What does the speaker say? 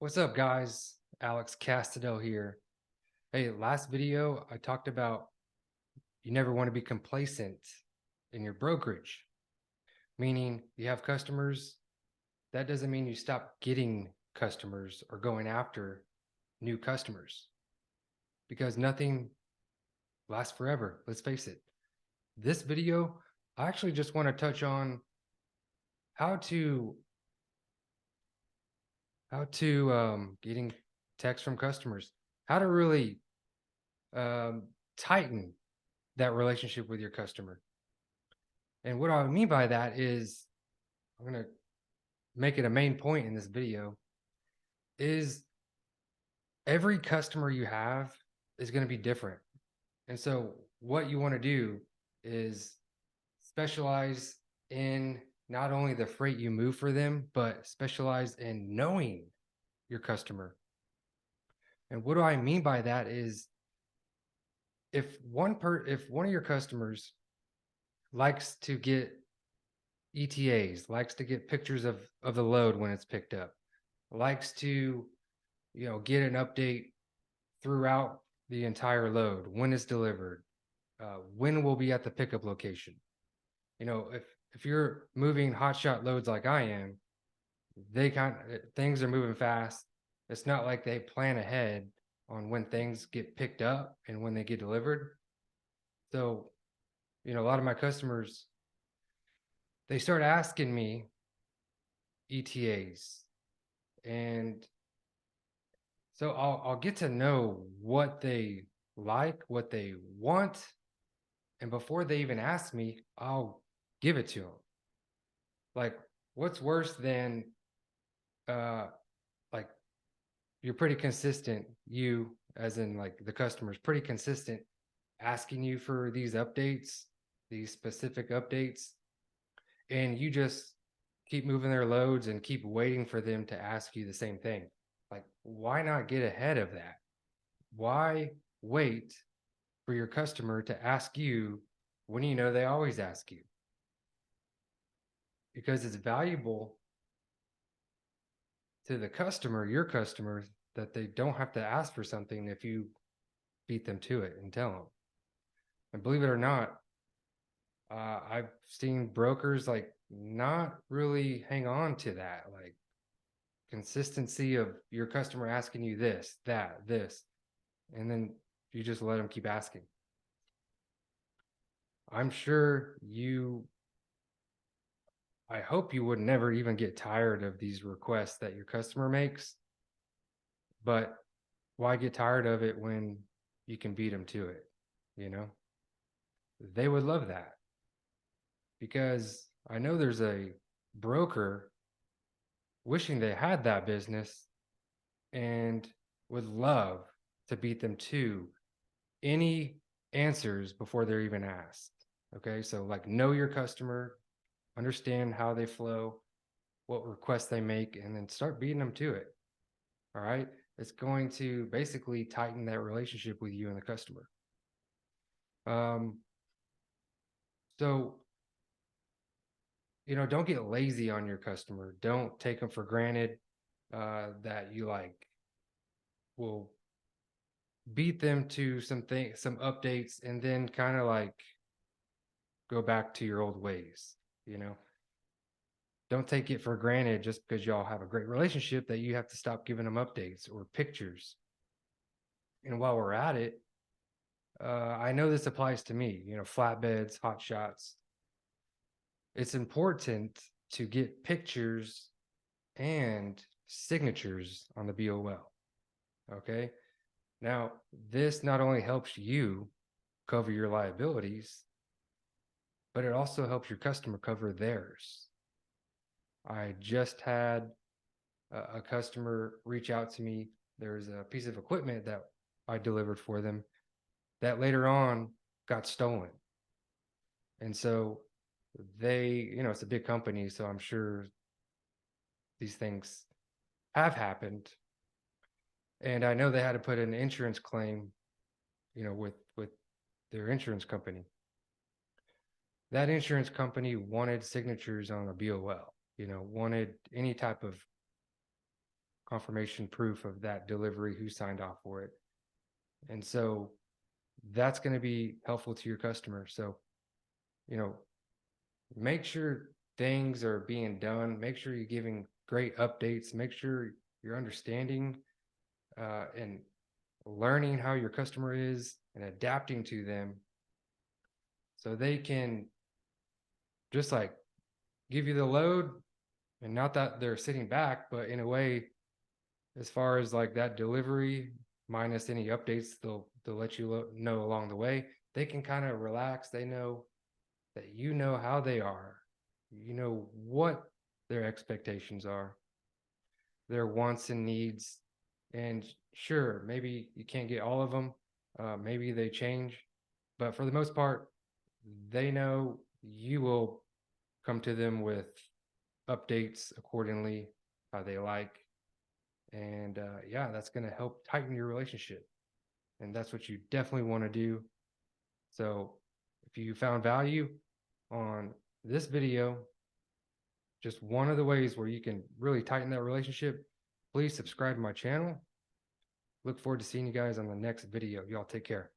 What's up, guys? Alex Castadel here. Hey, last video I talked about you never want to be complacent in your brokerage, meaning you have customers. That doesn't mean you stop getting customers or going after new customers because nothing lasts forever. Let's face it. This video, I actually just want to touch on how to getting texts from customers, how to really um, tighten that relationship with your customer. And what I mean by that is I'm going to make it a main point in this video is every customer you have is going to be different. And so what you want to do is specialize in not only the freight you move for them, but specialize in knowing your customer. And what do I mean by that is if one of your customers likes to get ETAs, likes to get pictures of the load when it's picked up, likes to, get an update throughout the entire load, when it's delivered, when we'll be at the pickup location. If you're moving hotshot loads like I am, things are moving fast. It's not like they plan ahead on when things get picked up and when they get delivered. So, a lot of my customers, they start asking me ETAs. And so I'll get to know what they like, what they want. And before they even ask me, I'll give it to them. Like, what's worse than like you're pretty consistent, you as in like the customer's pretty consistent asking you for these updates, these specific updates, and you just keep moving their loads and keep waiting for them to ask you the same thing. Like, why not get ahead of that? Why wait for your customer to ask you when you know they always ask you? Because it's valuable to the customer, your customer, that they don't have to ask for something if you beat them to it and tell them. And believe it or not, I've seen brokers like not really hang on to that, like consistency of your customer asking you this, that, this, and then you just let them keep asking. I'm sure I hope you would never even get tired of these requests that your customer makes, but why get tired of it when you can beat them to it? You know, they would love that because I know there's a broker wishing they had that business and would love to beat them to any answers before they're even asked. Okay. So, like, know your customer, understand how they flow, what requests they make, and then start beating them to it. All right. It's going to basically tighten that relationship with you and the customer. Um, so, don't get lazy on your customer. Don't take them for granted that you will beat them to some updates, and then kind of like go back to your old ways. You know, don't take it for granted just because y'all have a great relationship that you have to stop giving them updates or pictures. And while we're at it, I know this applies to me. Flatbeds, hot shots. It's important to get pictures and signatures on the BOL. Okay. Now, this not only helps you cover your liabilities, but it also helps your customer cover theirs. I just had a customer reach out to me. There's a piece of equipment that I delivered for them that later on got stolen. And so it's a big company, so I'm sure these things have happened. And I know they had to put an insurance claim, with their insurance company. That insurance company wanted signatures on a BOL, wanted any type of confirmation proof of that delivery, who signed off for it. And so that's going to be helpful to your customer. So, you know, make sure things are being done. Make sure you're giving great updates. Make sure you're understanding and learning how your customer is and adapting to them, so they can just like give you the load, and not that they're sitting back, but in a way, as far as like that delivery minus any updates they'll let you know along the way, they can kind of relax. They know that you know how they are, you know what their expectations are, their wants and needs. And sure, maybe you can't get all of them, maybe they change, but for the most part, they know you will come to them with updates accordingly, how they like. And yeah, that's going to help tighten your relationship. And that's what you definitely want to do. So if you found value on this video, just one of the ways where you can really tighten that relationship, please subscribe to my channel. Look forward to seeing you guys on the next video. Y'all take care.